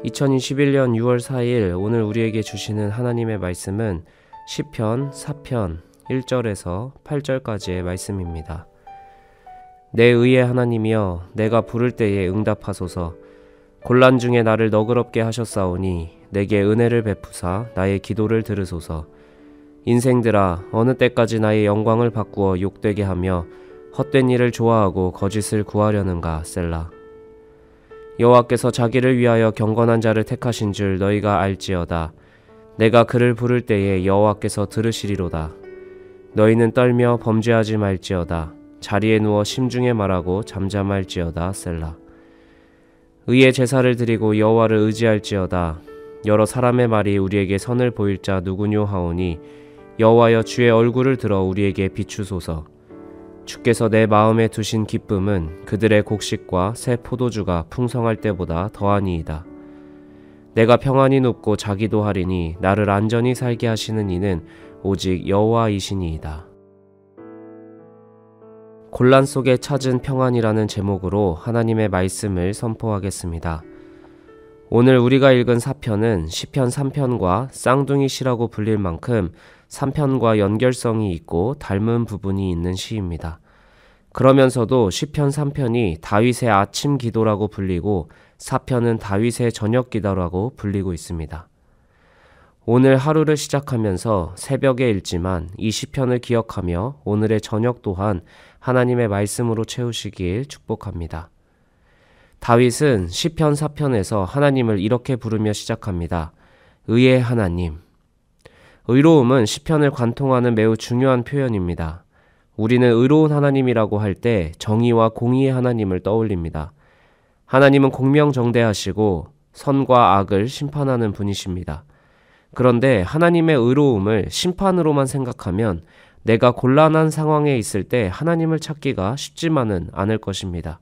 2021년 6월 4일 오늘 우리에게 주시는 하나님의 말씀은 시편 4편 1절에서 8절까지의 말씀입니다. 내 의의 하나님이여, 내가 부를 때에 응답하소서. 곤란 중에 나를 너그럽게 하셨사오니 내게 은혜를 베푸사 나의 기도를 들으소서. 인생들아, 어느 때까지 나의 영광을 바꾸어 욕되게 하며 헛된 일을 좋아하고 거짓을 구하려는가. 셀라. 여호와께서 자기를 위하여 경건한 자를 택하신 줄 너희가 알지어다. 내가 그를 부를 때에 여호와께서 들으시리로다. 너희는 떨며 범죄하지 말지어다. 자리에 누워 심중에 말하고 잠잠할지어다. 셀라. 의의 제사를 드리고 여호와를 의지할지어다. 여러 사람의 말이 우리에게 선을 보일 자 누구뇨 하오니 여호와여, 주의 얼굴을 들어 우리에게 비추소서. 주께서 내 마음에 두신 기쁨은 그들의 곡식과 새 포도주가 풍성할 때보다 더하니이다. 내가 평안히 눕고 자기도 하리니 나를 안전히 살게 하시는 이는 오직 여호와이시니이다. 곤란 속에 찾은 평안이라는 제목으로 하나님의 말씀을 선포하겠습니다. 오늘 우리가 읽은 사편은 시편 3편과 쌍둥이 시라고 불릴 만큼 3편과 연결성이 있고 닮은 부분이 있는 시입니다. 그러면서도 시편 3편이 다윗의 아침 기도라고 불리고 4편은 다윗의 저녁 기도라고 불리고 있습니다. 오늘 하루를 시작하면서 새벽에 읽지만 이 시편을 기억하며 오늘의 저녁 또한 하나님의 말씀으로 채우시길 축복합니다. 다윗은 시편 4편에서 하나님을 이렇게 부르며 시작합니다. 의의 하나님. 의로움은 시편을 관통하는 매우 중요한 표현입니다. 우리는 의로운 하나님이라고 할 때 정의와 공의의 하나님을 떠올립니다. 하나님은 공명정대하시고 선과 악을 심판하는 분이십니다. 그런데 하나님의 의로움을 심판으로만 생각하면 내가 곤란한 상황에 있을 때 하나님을 찾기가 쉽지만은 않을 것입니다.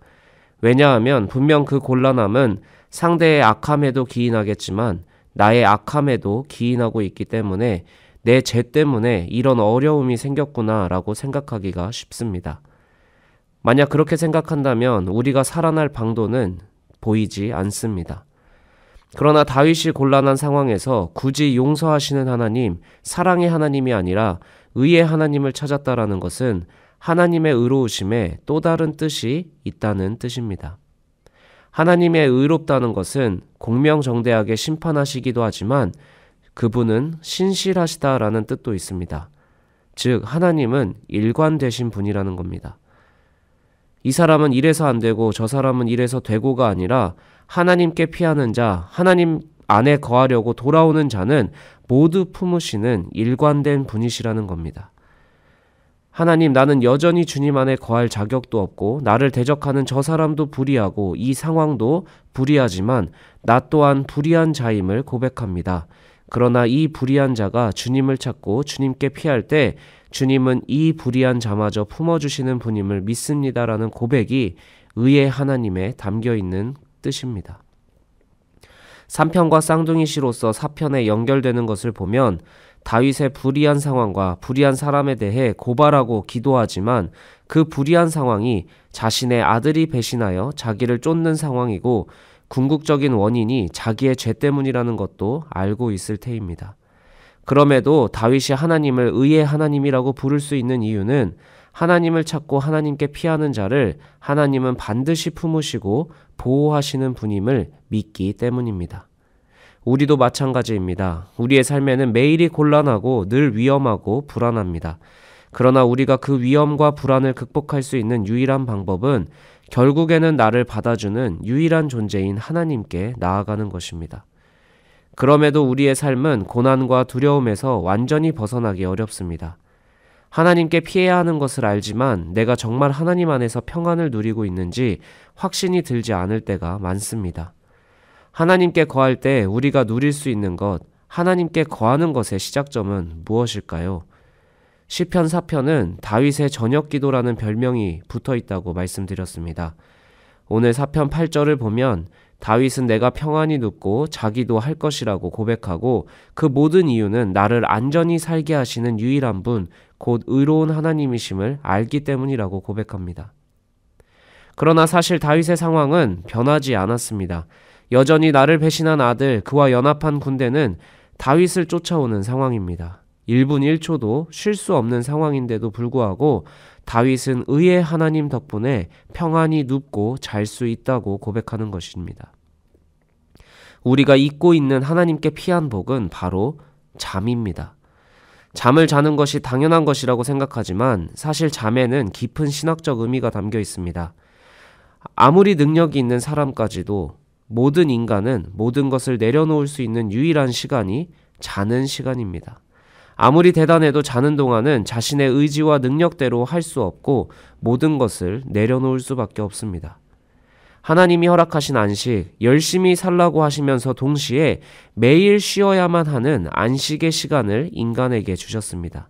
왜냐하면 분명 그 곤란함은 상대의 악함에도 기인하겠지만 나의 악함에도 기인하고 있기 때문에 내 죄 때문에 이런 어려움이 생겼구나 라고 생각하기가 쉽습니다. 만약 그렇게 생각한다면 우리가 살아날 방도는 보이지 않습니다. 그러나 다윗이 곤란한 상황에서 굳이 용서하시는 하나님, 사랑의 하나님이 아니라 의의 하나님을 찾았다라는 것은 하나님의 의로우심에 또 다른 뜻이 있다는 뜻입니다. 하나님의 의롭다는 것은 공명정대하게 심판하시기도 하지만 그분은 신실하시다라는 뜻도 있습니다. 즉 하나님은 일관되신 분이라는 겁니다. 이 사람은 이래서 안 되고 저 사람은 이래서 되고가 아니라 하나님께 피하는 자, 하나님 안에 거하려고 돌아오는 자는 모두 품으시는 일관된 분이시라는 겁니다. 하나님, 나는 여전히 주님 안에 거할 자격도 없고 나를 대적하는 저 사람도 불의하고 이 상황도 불의하지만 나 또한 불의한 자임을 고백합니다. 그러나 이 불의한 자가 주님을 찾고 주님께 피할 때 주님은 이 불의한 자마저 품어주시는 분임을 믿습니다라는 고백이 의의 하나님에 담겨있는 뜻입니다. 3편과 쌍둥이 시로서 4편에 연결되는 것을 보면 다윗의 불의한 상황과 불의한 사람에 대해 고발하고 기도하지만 그 불의한 상황이 자신의 아들이 배신하여 자기를 쫓는 상황이고 궁극적인 원인이 자기의 죄 때문이라는 것도 알고 있을 테입니다. 그럼에도 다윗이 하나님을 의의 하나님이라고 부를 수 있는 이유는 하나님을 찾고 하나님께 피하는 자를 하나님은 반드시 품으시고 보호하시는 분임을 믿기 때문입니다. 우리도 마찬가지입니다. 우리의 삶에는 매일이 곤란하고 늘 위험하고 불안합니다. 그러나 우리가 그 위험과 불안을 극복할 수 있는 유일한 방법은 결국에는 나를 받아주는 유일한 존재인 하나님께 나아가는 것입니다. 그럼에도 우리의 삶은 고난과 두려움에서 완전히 벗어나기 어렵습니다. 하나님께 피해야 하는 것을 알지만 내가 정말 하나님 안에서 평안을 누리고 있는지 확신이 들지 않을 때가 많습니다. 하나님께 거할 때 우리가 누릴 수 있는 것, 하나님께 거하는 것의 시작점은 무엇일까요? 시편 4편은 다윗의 저녁 기도라는 별명이 붙어 있다고 말씀드렸습니다. 오늘 4편 8절을 보면 다윗은 내가 평안히 눕고 자기도 할 것이라고 고백하고 그 모든 이유는 나를 안전히 살게 하시는 유일한 분, 곧 의로운 하나님이심을 알기 때문이라고 고백합니다. 그러나 사실 다윗의 상황은 변하지 않았습니다. 여전히 나를 배신한 아들, 그와 연합한 군대는 다윗을 쫓아오는 상황입니다. 1분 1초도 쉴 수 없는 상황인데도 불구하고 다윗은 의의 하나님 덕분에 평안히 눕고 잘 수 있다고 고백하는 것입니다. 우리가 잊고 있는 하나님께 피한 복은 바로 잠입니다. 잠을 자는 것이 당연한 것이라고 생각하지만 사실 잠에는 깊은 신학적 의미가 담겨 있습니다. 아무리 능력이 있는 사람까지도 모든 인간은 모든 것을 내려놓을 수 있는 유일한 시간이 자는 시간입니다. 아무리 대단해도 자는 동안은 자신의 의지와 능력대로 할 수 없고 모든 것을 내려놓을 수밖에 없습니다. 하나님이 허락하신 안식, 열심히 살라고 하시면서 동시에 매일 쉬어야만 하는 안식의 시간을 인간에게 주셨습니다.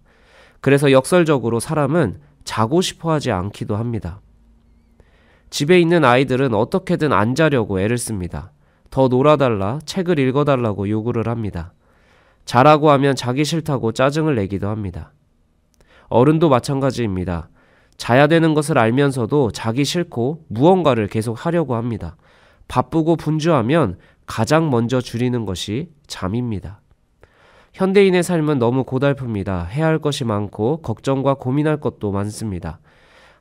그래서 역설적으로 사람은 자고 싶어 하지 않기도 합니다. 집에 있는 아이들은 어떻게든 안 자려고 애를 씁니다. 더 놀아달라, 책을 읽어달라고 요구를 합니다. 자라고 하면 자기 싫다고 짜증을 내기도 합니다. 어른도 마찬가지입니다. 자야 되는 것을 알면서도 자기 싫고 무언가를 계속 하려고 합니다. 바쁘고 분주하면 가장 먼저 줄이는 것이 잠입니다. 현대인의 삶은 너무 고달픕니다. 해야 할 것이 많고 걱정과 고민할 것도 많습니다.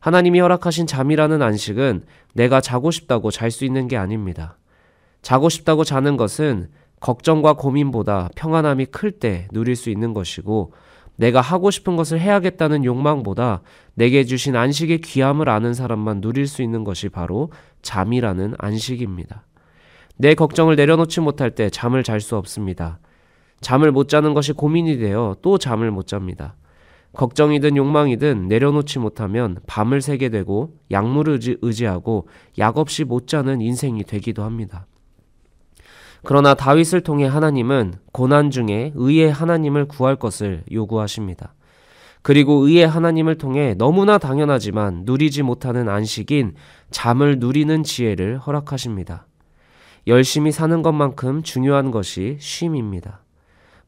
하나님이 허락하신 잠이라는 안식은 내가 자고 싶다고 잘 수 있는 게 아닙니다. 자고 싶다고 자는 것은 걱정과 고민보다 평안함이 클 때 누릴 수 있는 것이고, 내가 하고 싶은 것을 해야겠다는 욕망보다 내게 주신 안식의 귀함을 아는 사람만 누릴 수 있는 것이 바로 잠이라는 안식입니다. 내 걱정을 내려놓지 못할 때 잠을 잘 수 없습니다. 잠을 못 자는 것이 고민이 되어 또 잠을 못 잡니다. 걱정이든 욕망이든 내려놓지 못하면 밤을 새게 되고 약물을 의지하고 약 없이 못 자는 인생이 되기도 합니다. 그러나 다윗을 통해 하나님은 고난 중에 의의 하나님을 구할 것을 요구하십니다. 그리고 의의 하나님을 통해 너무나 당연하지만 누리지 못하는 안식인 잠을 누리는 지혜를 허락하십니다. 열심히 사는 것만큼 중요한 것이 쉼입니다.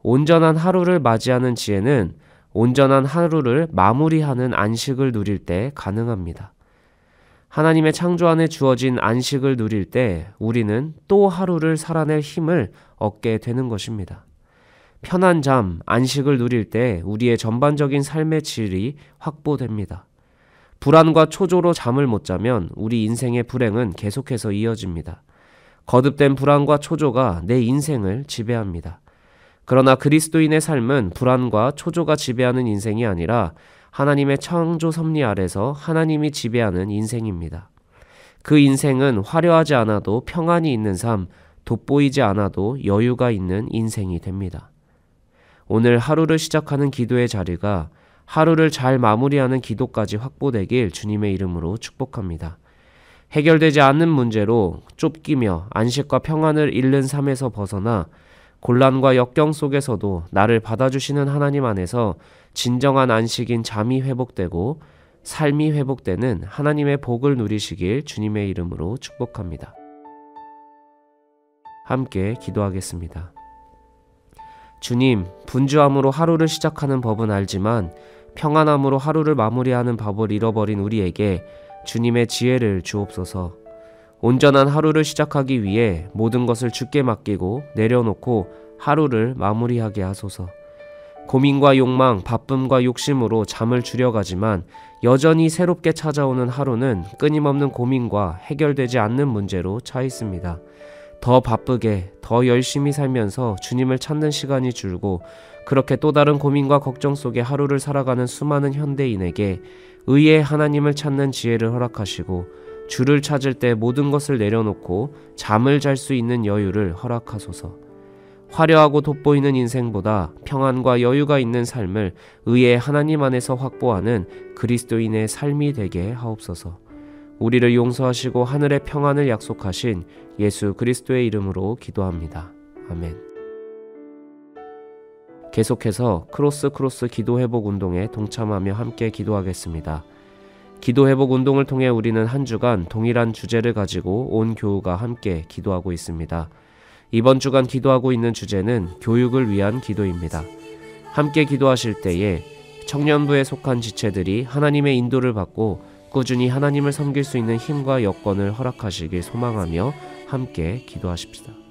온전한 하루를 맞이하는 지혜는 온전한 하루를 마무리하는 안식을 누릴 때 가능합니다. 하나님의 창조 안에 주어진 안식을 누릴 때 우리는 또 하루를 살아낼 힘을 얻게 되는 것입니다. 편한 잠, 안식을 누릴 때 우리의 전반적인 삶의 질이 확보됩니다. 불안과 초조로 잠을 못 자면 우리 인생의 불행은 계속해서 이어집니다. 거듭된 불안과 초조가 내 인생을 지배합니다. 그러나 그리스도인의 삶은 불안과 초조가 지배하는 인생이 아니라 하나님의 창조 섭리 아래서 하나님이 지배하는 인생입니다. 그 인생은 화려하지 않아도 평안이 있는 삶, 돋보이지 않아도 여유가 있는 인생이 됩니다. 오늘 하루를 시작하는 기도의 자리가 하루를 잘 마무리하는 기도까지 확보되길 주님의 이름으로 축복합니다. 해결되지 않는 문제로 쫓기며 안식과 평안을 잃는 삶에서 벗어나 곤란과 역경 속에서도 나를 받아주시는 하나님 안에서 진정한 안식인 잠이 회복되고 삶이 회복되는 하나님의 복을 누리시길 주님의 이름으로 축복합니다. 함께 기도하겠습니다. 주님, 분주함으로 하루를 시작하는 법은 알지만 평안함으로 하루를 마무리하는 법을 잃어버린 우리에게 주님의 지혜를 주옵소서. 온전한 하루를 시작하기 위해 모든 것을 주께 맡기고 내려놓고 하루를 마무리하게 하소서. 고민과 욕망, 바쁨과 욕심으로 잠을 줄여가지만 여전히 새롭게 찾아오는 하루는 끊임없는 고민과 해결되지 않는 문제로 차 있습니다. 더 바쁘게, 더 열심히 살면서 주님을 찾는 시간이 줄고 그렇게 또 다른 고민과 걱정 속에 하루를 살아가는 수많은 현대인에게 의의 하나님을 찾는 지혜를 허락하시고 주를 찾을 때 모든 것을 내려놓고 잠을 잘 수 있는 여유를 허락하소서. 화려하고 돋보이는 인생보다 평안과 여유가 있는 삶을 의의 하나님 안에서 확보하는 그리스도인의 삶이 되게 하옵소서. 우리를 용서하시고 하늘의 평안을 약속하신 예수 그리스도의 이름으로 기도합니다. 아멘. 계속해서 크로스 기도회복 운동에 동참하며 함께 기도하겠습니다. 기도회복 운동을 통해 우리는 한 주간 동일한 주제를 가지고 온 교우가 함께 기도하고 있습니다. 이번 주간 기도하고 있는 주제는 교육을 위한 기도입니다. 함께 기도하실 때에 청년부에 속한 지체들이 하나님의 인도를 받고 꾸준히 하나님을 섬길 수 있는 힘과 여건을 허락하시길 소망하며 함께 기도하십시다.